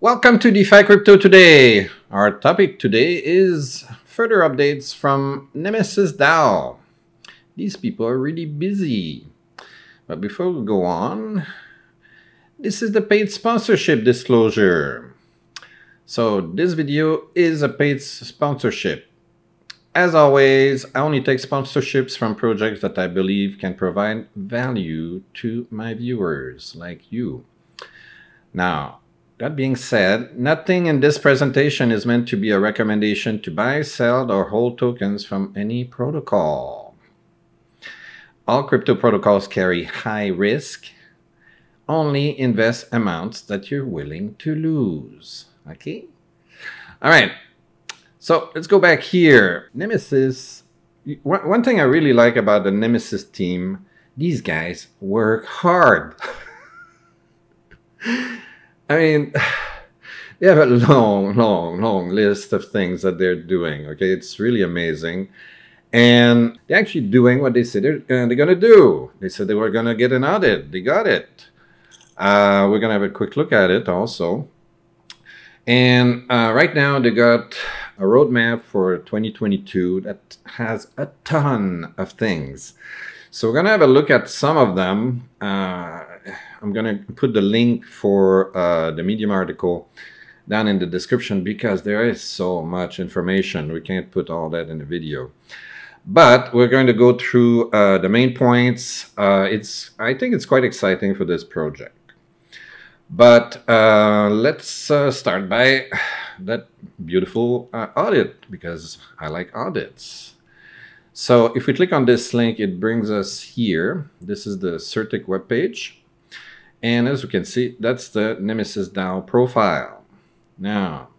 Welcome to DeFi Crypto today. Our topic today is further updates from Nemesis DAO. These people are really busy. But before we go on, this is the paid sponsorship disclosure. So this video is a paid sponsorship. As always, I only take sponsorships from projects that I believe can provide value to my viewers, like you. Now, that being said, nothing in this presentation is meant to be a recommendation to buy, sell, or hold tokens from any protocol. All crypto protocols carry high risk. Only invest amounts that you're willing to lose. Okay? All right. So let's go back here. Nemesis. One thing I really like about the Nemesis team, these guys work hard. I mean, they have a long list of things that they're doing, okay? It's really amazing. And they're actually doing what they said they're going to do. They said they were going to get an audit. They got it. We're going to have a quick look at it also. And right now, they got a roadmap for 2022 that has a ton of things. So we're going to have a look at some of them. I'm going to put the link for the Medium article down in the description because there is so much information. We can't put all that in the video. But we're going to go through the main points. I think it's quite exciting for this project. But let's start by that beautiful audit because I like audits. So if we click on this link, it brings us here. This is the Certik webpage. And as we can see, that's the Nemesis DAO profile. Now,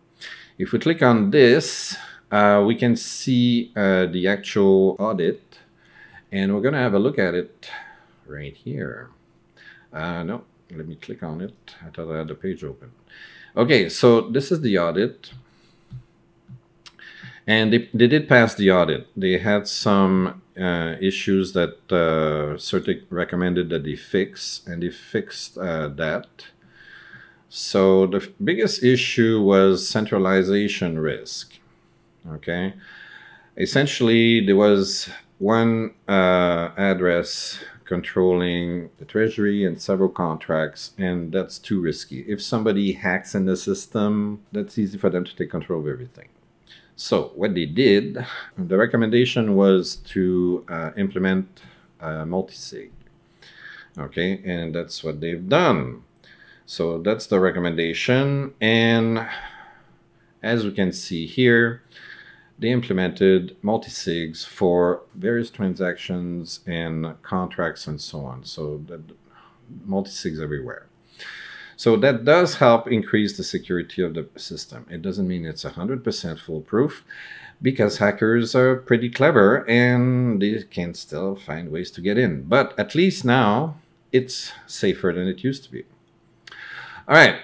if we click on this, we can see the actual audit. And we're going to have a look at it right here. No, let me click on it. I thought I had the page open. Okay, so this is the audit. And they did pass the audit. They had some issues that Certik recommended that they fix, and they fixed that. So the biggest issue was centralization risk. Okay, essentially there was one address controlling the treasury and several contracts, and that's too risky. If somebody hacks in the system, that's easy for them to take control of everything. So what they did, the recommendation was to implement multi-sig. Okay, and that's what they've done. So that's the recommendation. And as we can see here, they implemented multi-sigs for various transactions and contracts and so on. So that multi-sigs everywhere. So that does help increase the security of the system. It doesn't mean it's 100% foolproof because hackers are pretty clever and they can still find ways to get in. But at least now it's safer than it used to be. All right,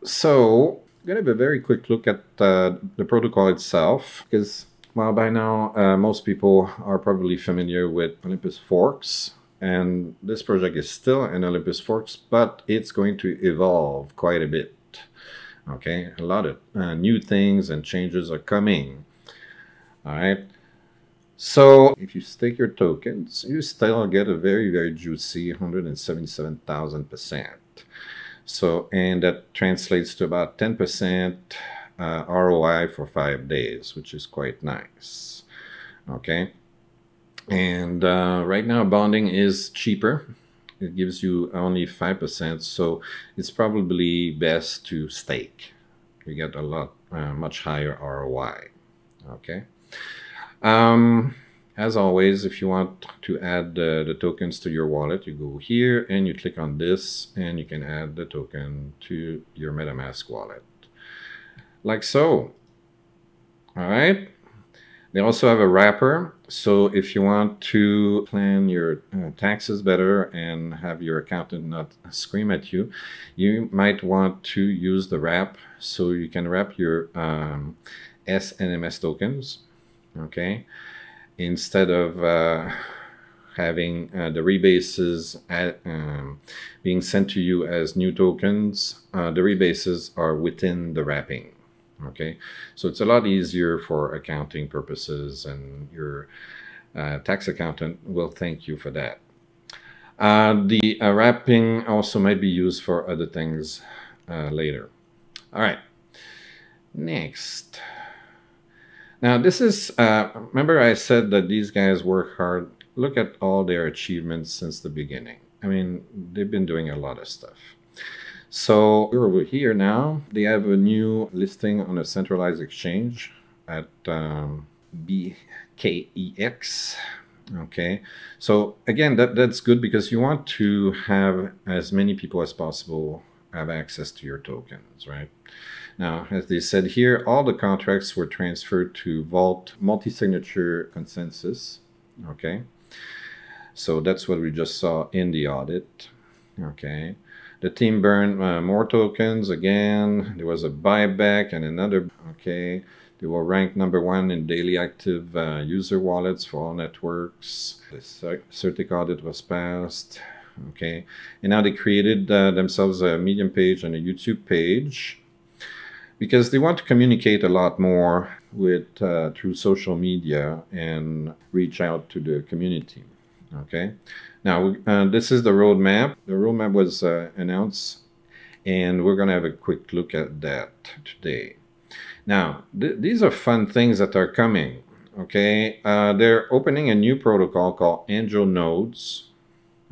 so I'm going to have a very quick look at the protocol itself because, well, by now most people are probably familiar with Olympus forks. And this project is still in Olympus forks, but it's going to evolve quite a bit. Okay, a lot of new things and changes are coming. All right. So if you stake your tokens, you still get a very juicy 177,000%. So, and that translates to about 10% ROI for 5 days, which is quite nice. Okay. And right now bonding is cheaper. It gives you only 5%, so it's probably best to stake. You get a lot, much higher ROI. Okay. As always, if you want to add the tokens to your wallet, you go here and you click on this, and you can add the token to your MetaMask wallet, like so. All right. They also have a wrapper, so if you want to plan your taxes better and have your accountant not scream at you, you might want to use the wrap, so you can wrap your S and MS tokens, okay, instead of having the rebases being sent to you as new tokens. The rebases are within the wrapping. Okay, so it's a lot easier for accounting purposes, and your tax accountant will thank you for that. The wrapping also might be used for other things later. All right, next. Now this is, remember I said that these guys work hard. Look at all their achievements since the beginning. I mean, they've been doing a lot of stuff. So we're over here now. They have a new listing on a centralized exchange at BKEX. Okay, so again, that's good because you want to have as many people as possible have access to your tokens, right? Now, as they said here, all the contracts were transferred to Vault multi-signature consensus. Okay, so that's what we just saw in the audit. Okay. The team burned more tokens again. There was a buyback and another. Okay, they were ranked #1 in daily active user wallets for all networks. The Certik Audit was passed. Okay, and now they created themselves a Medium page and a YouTube page because they want to communicate a lot more with through social media and reach out to the community. Okay. Now, this is the roadmap. The roadmap was announced, and we're going to have a quick look at that today. Now, these are fun things that are coming, okay? They're opening a new protocol called Angel Nodes,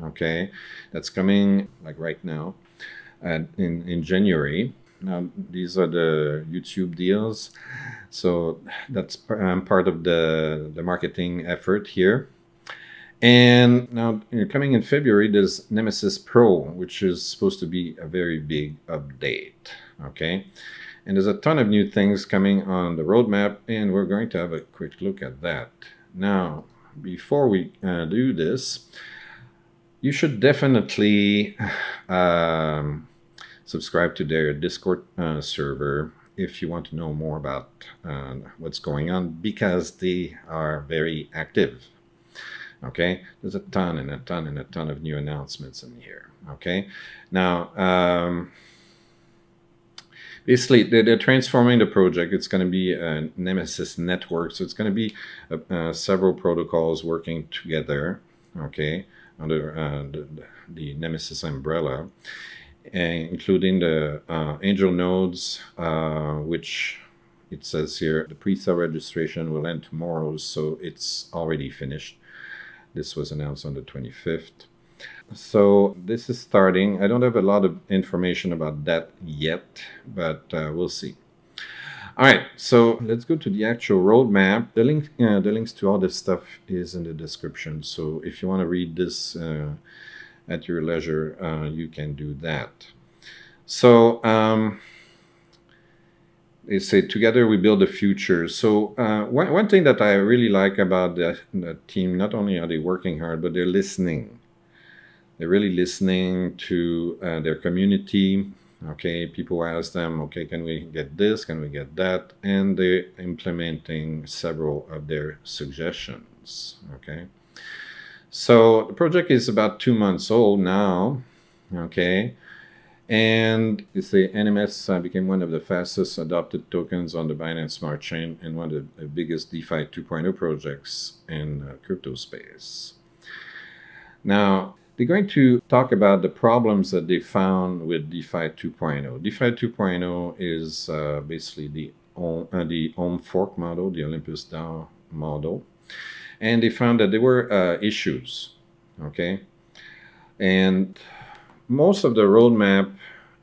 okay? That's coming, like right now, in January. Now, these are the YouTube deals. So that's part of the marketing effort here. And now, coming in February, there's Nemesis Pro, which is supposed to be a very big update, okay? And there's a ton of new things coming on the roadmap, and we're going to have a quick look at that. Now, before we do this, you should definitely subscribe to their Discord server if you want to know more about what's going on, because they are very active. Okay, there's a ton and a ton and a ton of new announcements in here. Okay, now basically they're transforming the project. It's going to be a Nemesis Network, so it's going to be several protocols working together. Okay, under the Nemesis umbrella, including the Angel Nodes, which it says here the pre-sale registration will end tomorrow, so it's already finished. This was announced on the 25th. So this is starting. I don't have a lot of information about that yet, but we'll see. All right, so let's go to the actual roadmap. The links to all this stuff is in the description. So if you want to read this at your leisure, you can do that. So they say, together we build the future. So one thing that I really like about the team, not only are they working hard, but they're listening. They're really listening to their community. Okay, people ask them, okay, can we get this? Can we get that? And they're implementing several of their suggestions. Okay, so the project is about 2 months old now. Okay. And it's the NMS became one of the fastest adopted tokens on the Binance Smart Chain and one of the biggest DeFi 2.0 projects in crypto space. Now, they're going to talk about the problems that they found with DeFi 2.0. DeFi 2.0 is basically the Ohm fork model, the Olympus DAO model. And they found that there were issues, okay? And most of the roadmap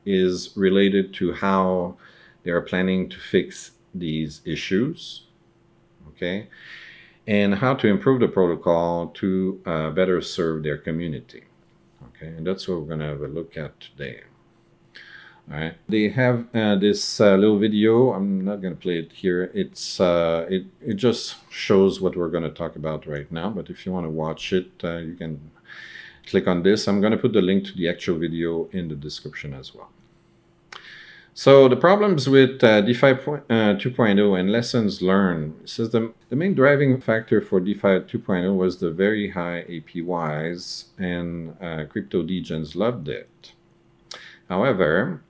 is related to how they are planning to fix these issues, okay, and how to improve the protocol to better serve their community, okay, and that's what we're going to have a look at today. All right, they have this little video. I'm not going to play it here. It's it just shows what we're going to talk about right now, but if you want to watch it, you can click on this. I'm going to put the link to the actual video in the description as well. So the problems with DeFi 2.0 and lessons learned. It says the main driving factor for DeFi 2.0 was the very high APYs, and crypto degens loved it. However,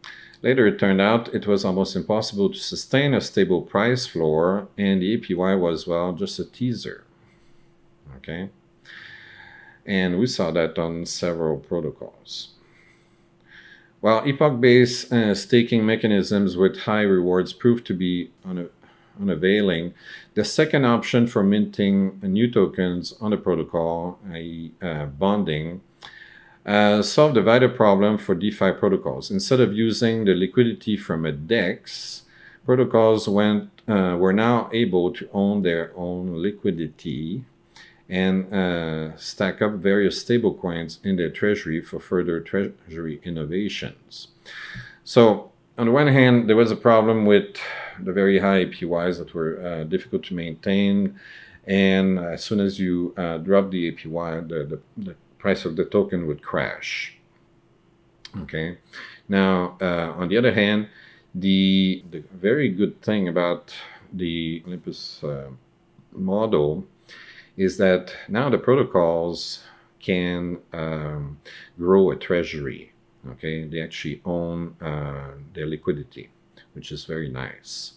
later it turned out it was almost impossible to sustain a stable price floor, and the APY was, well, just a teaser. Okay? And we saw that on several protocols. While epoch-based staking mechanisms with high rewards proved to be unavailing, the second option for minting new tokens on the protocol, i.e. bonding, solved a vital problem for DeFi protocols. Instead of using the liquidity from a DEX, protocols were now able to own their own liquidity and stack up various stablecoins in their treasury for further treasury innovations. So on the one hand, there was a problem with the very high APYs that were difficult to maintain, and as soon as you drop the APY, the price of the token would crash. Okay. Now, on the other hand, the very good thing about the Olympus model is that now the protocols can grow a treasury. Okay, they actually own their liquidity, which is very nice.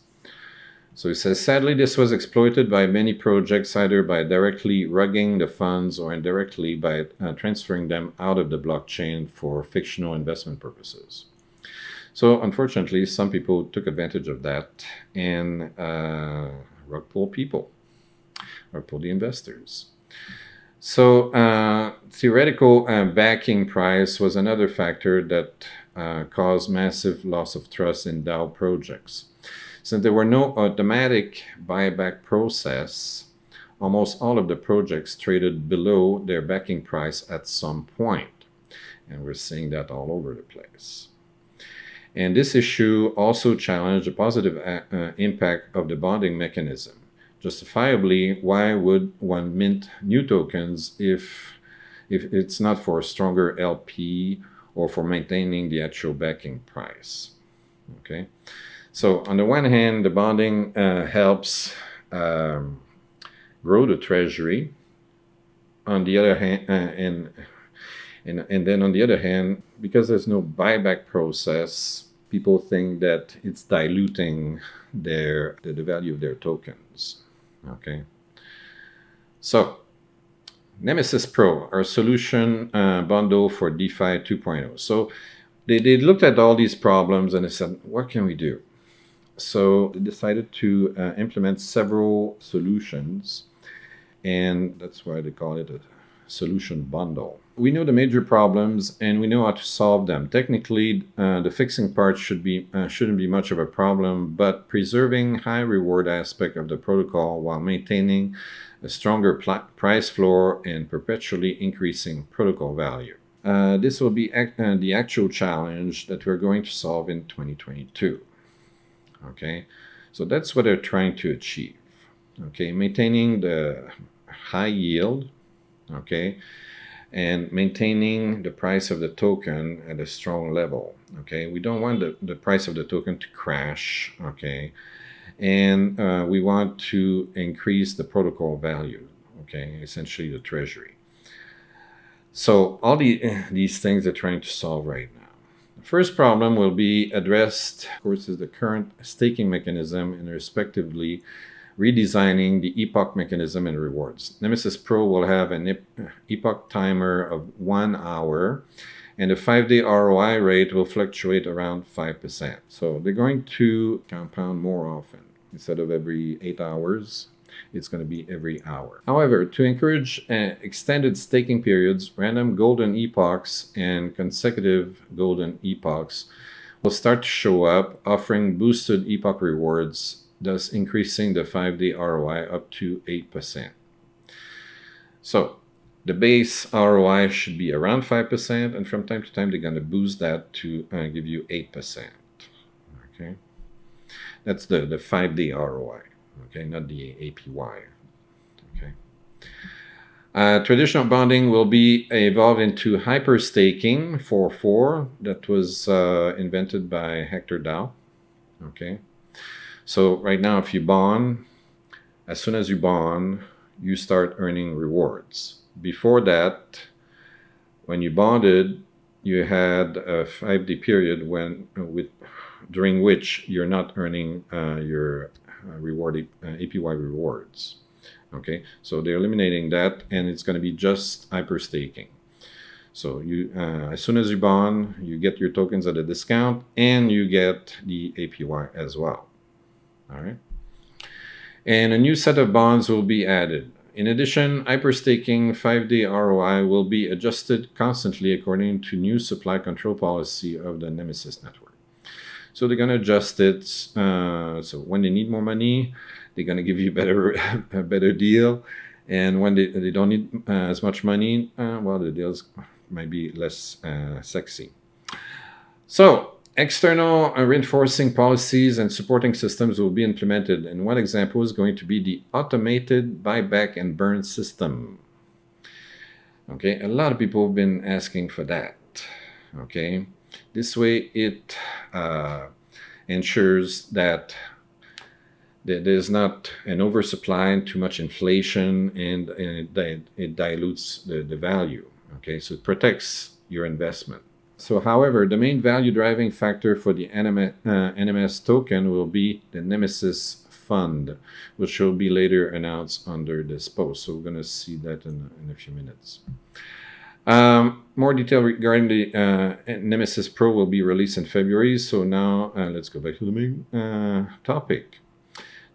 So it says, sadly, this was exploited by many projects, either by directly rugging the funds or indirectly by transferring them out of the blockchain for fictional investment purposes. So unfortunately, some people took advantage of that and rug pull people, or pull the investors. So theoretical backing price was another factor that caused massive loss of trust in DAO projects. Since there were no automatic buyback process, almost all of the projects traded below their backing price at some point. And we're seeing that all over the place. And this issue also challenged the positive impact of the bonding mechanism. Justifiably, why would one mint new tokens if it's not for a stronger LP or for maintaining the actual backing price? Okay, so on the one hand, the bonding helps grow the treasury. On the other hand, and then on the other hand, because there's no buyback process, people think that it's diluting the value of their tokens. Okay, so Nemesis Pro, our solution bundle for DeFi 2.0. So they looked at all these problems and they said, what can we do? So they decided to implement several solutions, and that's why they call it a solution bundle. We know the major problems and we know how to solve them. Technically, the fixing part shouldn't be much of a problem, but preserving high reward aspect of the protocol while maintaining a stronger price floor and perpetually increasing protocol value. This will be the actual challenge that we're going to solve in 2022. Okay, so that's what they're trying to achieve. Okay, maintaining the high yield. Okay, and maintaining the price of the token at a strong level. Okay, we don't want the price of the token to crash. Okay, and we want to increase the protocol value. Okay, essentially the treasury. So all these things they're trying to solve right now. The first problem will be addressed, of course, is the current staking mechanism and respectively redesigning the epoch mechanism and rewards. Nemesis Pro will have an epoch timer of 1 hour, and the 5-day ROI rate will fluctuate around 5%. So they're going to compound more often. Instead of every 8 hours, it's going to be every hour. However, to encourage extended staking periods, random golden epochs and consecutive golden epochs will start to show up, offering boosted epoch rewards, thus increasing the 5-day ROI up to 8%. So the base ROI should be around 5%, and from time to time they're going to boost that to give you 8%. Okay, that's the 5-day ROI. Okay, not the APY. Okay. Traditional bonding will be evolved into Hyperstaking 4.4 that was invented by Hector DAO. Okay, so right now, if you bond, as soon as you bond, you start earning rewards. Before that, when you bonded, you had a 5-day period during which you're not earning your rewarded APY rewards. Okay, so they're eliminating that, and it's going to be just hyperstaking. So you, as soon as you bond, you get your tokens at a discount, and you get the APY as well. All right, and a new set of bonds will be added. In addition, hyperstaking 5-day ROI will be adjusted constantly according to new supply control policy of the Nemesis Network. So they're going to adjust it. So when they need more money, they're going to give you a better deal. And when they don't need as much money, well, the deals might be less sexy. So external reinforcing policies and supporting systems will be implemented. And one example is going to be the automated buyback and burn system. Okay, a lot of people have been asking for that. Okay, this way it ensures that there's not an oversupply and too much inflation, and it dilutes the value. Okay, so it protects your investment. So, however, the main value driving factor for the NMS token will be the Nemesis Fund, which will be later announced under this post. So we're going to see that in a few minutes. More detail regarding the Nemesis Pro will be released in February. So now let's go back to the main topic.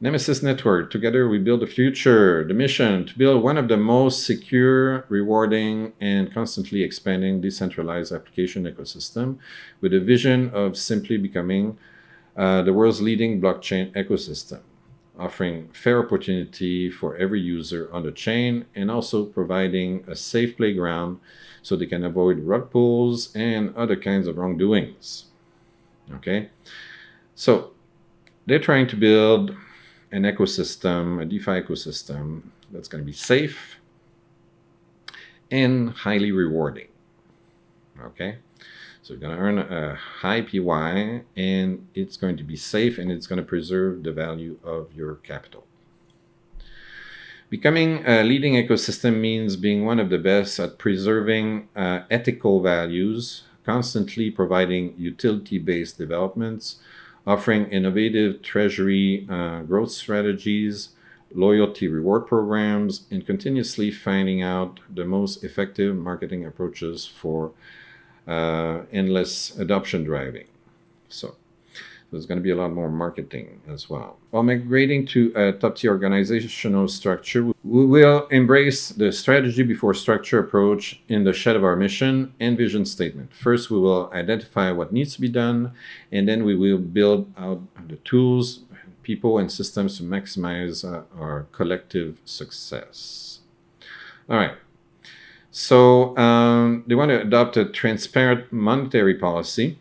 Nemesis Network. Together we build the future. The mission to build one of the most secure, rewarding, and constantly expanding decentralized application ecosystem with a vision of simply becoming the world's leading blockchain ecosystem, offering fair opportunity for every user on the chain and also providing a safe playground so they can avoid rug pulls and other kinds of wrongdoings. Okay, so they're trying to build an ecosystem, a DeFi ecosystem that's going to be safe and highly rewarding. Okay, so you're going to earn a high PY, and it's going to be safe, and it's going to preserve the value of your capital. Becoming a leading ecosystem means being one of the best at preserving ethical values, constantly providing utility-based developments, offering innovative treasury growth strategies, loyalty reward programs, and continuously finding out the most effective marketing approaches for endless adoption driving. So there's going to be a lot more marketing as well. While migrating to a top-tier organizational structure, we will embrace the strategy before structure approach in the shed of our mission and vision statement. First, we will identify what needs to be done, and then we will build out the tools, people, and systems to maximize our collective success. All right. So they want to adopt a transparent monetary policy.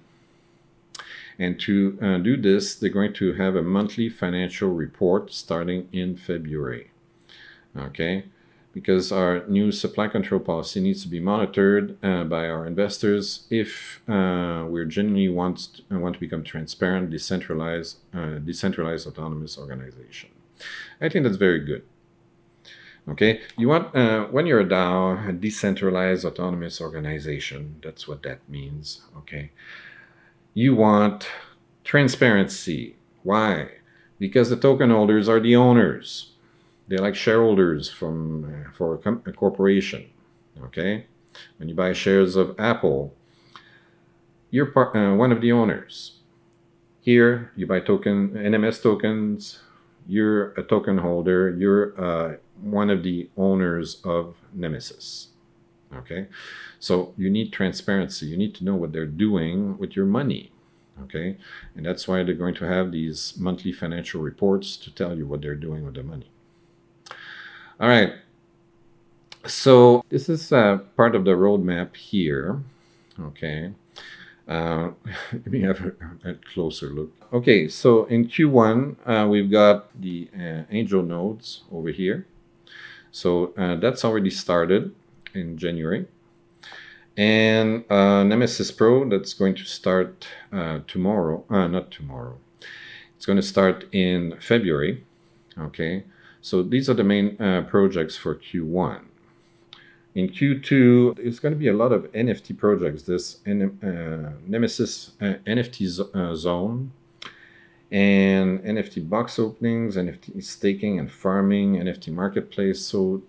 And to do this, they're going to have a monthly financial report starting in February. Okay, because our new supply control policy needs to be monitored by our investors if we genuinely want to become transparent, decentralized autonomous organization. I think that's very good. Okay, you want when you're a DAO, a decentralized autonomous organization. That's what that means. Okay. You want transparency. Why? Because the token holders are the owners. They're like shareholders for a corporation. Okay? When you buy shares of Apple, you're one of the owners. Here, you buy NMS tokens, you're a token holder, you're one of the owners of Nemesis. Okay, so you need transparency. You need to know what they're doing with your money. Okay, and that's why they're going to have these monthly financial reports to tell you what they're doing with the money. All right, so this is part of the roadmap here. Okay, let me have a closer look. Okay, so in Q1, we've got the angel nodes over here. So that's already started in January, and Nemesis Pro, that's going to start tomorrow, not tomorrow, It's going to start in February. Okay, so these are the main projects for Q1. In Q2, there's going to be a lot of NFT projects. This Nemesis NFT zone, and NFT box openings, NFT staking and farming, NFT marketplace. So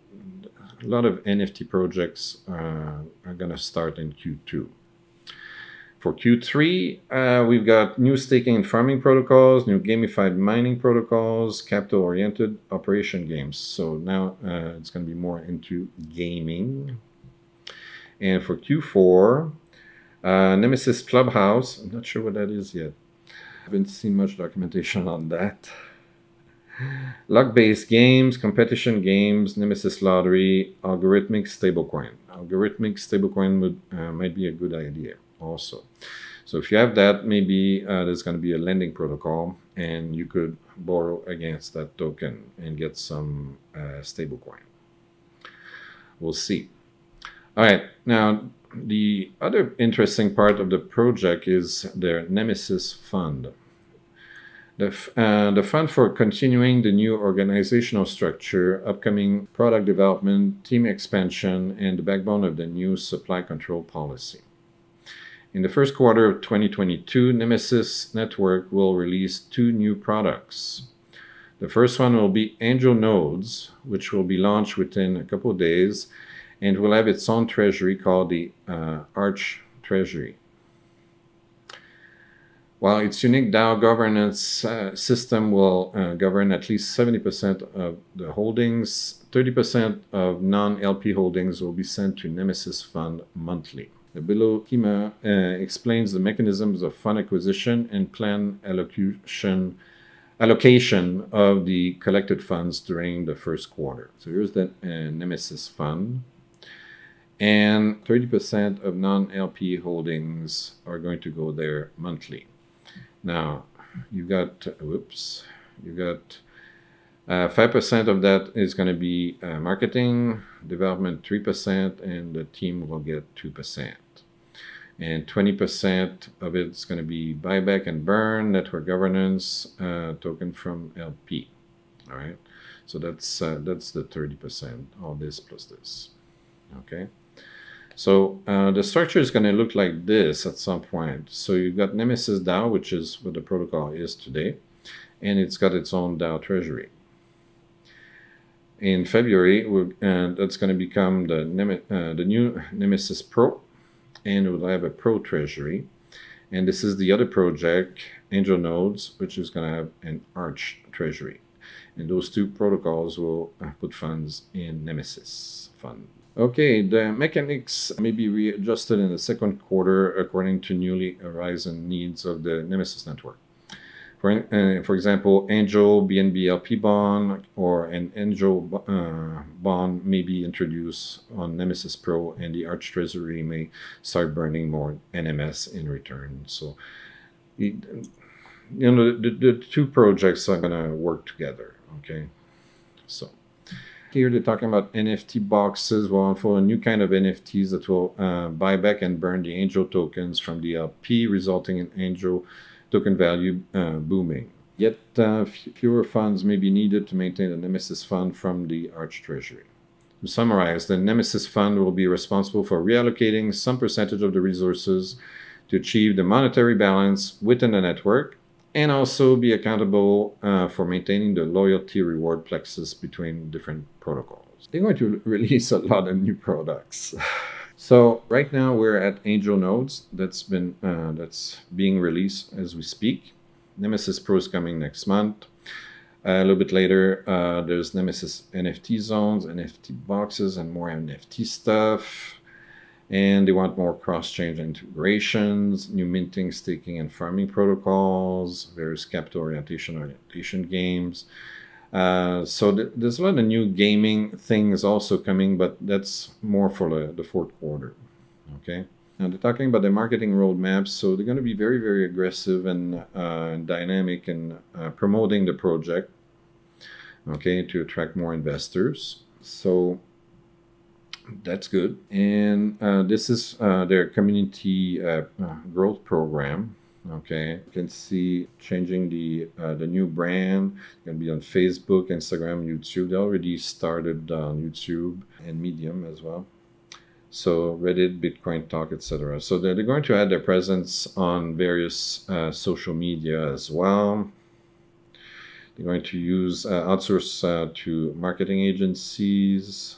a lot of NFT projects are going to start in Q2. For Q3, we've got new staking and farming protocols, new gamified mining protocols, capital-oriented operation games. So now it's going to be more into gaming. And for Q4, Nemesis Clubhouse. I'm not sure what that is yet. I haven't seen much documentation on that. Luck-based games, competition games, Nemesis Lottery, algorithmic stablecoin. Algorithmic stablecoin might be a good idea also. So if you have that, maybe there's going to be a lending protocol, and you could borrow against that token and get some stablecoin. We'll see. All right, now the other interesting part of the project is their Nemesis Fund. The fund for continuing the new organizational structure, upcoming product development, team expansion, and the backbone of the new supply control policy. In the first quarter of 2022, Nemesis Network will release 2 new products. The first one will be Angel Nodes, which will be launched within a couple of days, and will have its own treasury called the Arch Treasury. While its unique DAO governance system will govern at least 70% of the holdings, 30% of non-LP holdings will be sent to Nemesis Fund monthly. The below schema explains the mechanisms of fund acquisition and plan allocation of the collected funds during the first quarter. So here's the Nemesis Fund. And 30% of non-LP holdings are going to go there monthly. Now, you got 5% of that is going to be marketing, development 3%, and the team will get 2%. And 20% of it is going to be buyback and burn, network governance, token from LP. All right, so that's the 30%, all this plus this. Okay, so the structure is going to look like this at some point. So you've got Nemesis DAO, which is what the protocol is today, and it's got its own DAO treasury. In February, that's going to become the new Nemesis Pro, and we'll have a Pro treasury. And this is the other project, Angel Nodes, which is going to have an Arch treasury. And those 2 protocols will put funds in Nemesis Fund. Okay, the mechanics may be readjusted in the second quarter according to newly arisen needs of the Nemesis Network. For example, Angel BNB LP bond or an Angel bond may be introduced on Nemesis Pro, and the Arch Treasury may start burning more NMS in return. So, you know, the 2 projects are going to work together. Okay, so here they're talking about NFT boxes. Well, for a new kind of NFTs that will buy back and burn the Angel tokens from the LP, resulting in Angel token value booming. Yet fewer funds may be needed to maintain the Nemesis Fund from the Arch Treasury. To summarize, the Nemesis Fund will be responsible for reallocating some percentage of the resources to achieve the monetary balance within the network, and also be accountable for maintaining the loyalty reward plexus between different protocols. They're going to release a lot of new products. So right now we're at Angel Nodes. That's being released as we speak. Nemesis Pro is coming next month. A little bit later, there's Nemesis NFT zones, NFT boxes, and more NFT stuff. And they want more cross-chain integrations, new minting, staking, and farming protocols, various capital orientation games. So there's a lot of new gaming things also coming, but that's more for the fourth quarter. Okay. Now they're talking about the marketing roadmaps, so they're going to be very, very aggressive and dynamic in promoting the project. Okay, to attract more investors. So that's good. And this is their community growth program. Okay, you can see changing the new brand. It's going to be on Facebook, Instagram, YouTube. They already started on YouTube and Medium as well. So Reddit, Bitcoin Talk, etc. So they're going to add their presence on various social media as well. They're going to use outsource to marketing agencies.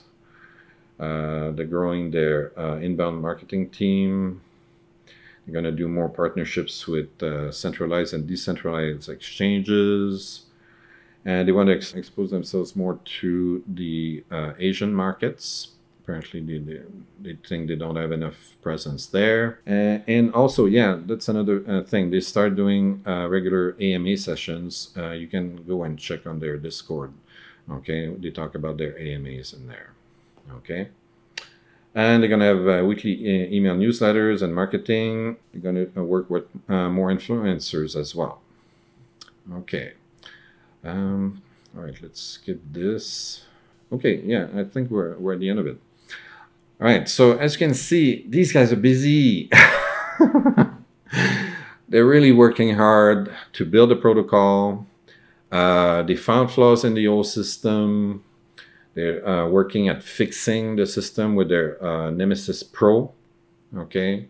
They're growing their inbound marketing team. They're going to do more partnerships with centralized and decentralized exchanges. And they want to expose themselves more to the Asian markets. Apparently, they think they don't have enough presence there. And also, yeah, that's another thing. They start doing regular AMA sessions. You can go and check on their Discord. Okay, they talk about their AMAs in there. Okay. And they're going to have weekly email newsletters and marketing. They're going to work with more influencers as well. Okay. All right, let's skip this. Okay, yeah, I think we're at the end of it. All right, so as you can see, these guys are busy. They're really working hard to build a protocol. They found flaws in the old system. They're working at fixing the system with their Nemesis Pro. Okay,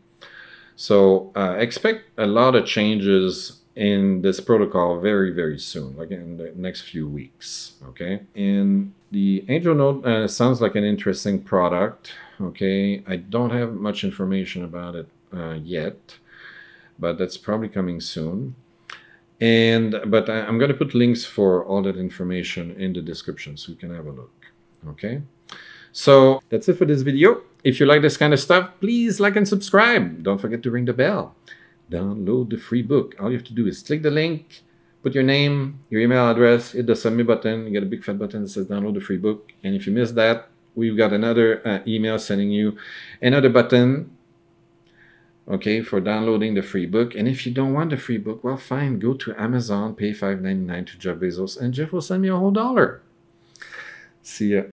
so expect a lot of changes in this protocol very, very soon, like in the next few weeks. Okay, and the Angel Node sounds like an interesting product. Okay, I don't have much information about it yet, but that's probably coming soon. But I'm going to put links for all that information in the description so you can have a look. Okay, so that's it for this video. If you like this kind of stuff, please like and subscribe. Don't forget to ring the bell. Download the free book. All you have to do is click the link, put your name, your email address, hit the submit button. You get a big fat button that says download the free book. And if you miss that, we've got another email sending you another button, okay, for downloading the free book. And if you don't want the free book, well, fine, go to Amazon, pay $5.99 to Jeff Bezos, and Jeff will send me a whole $1. See ya.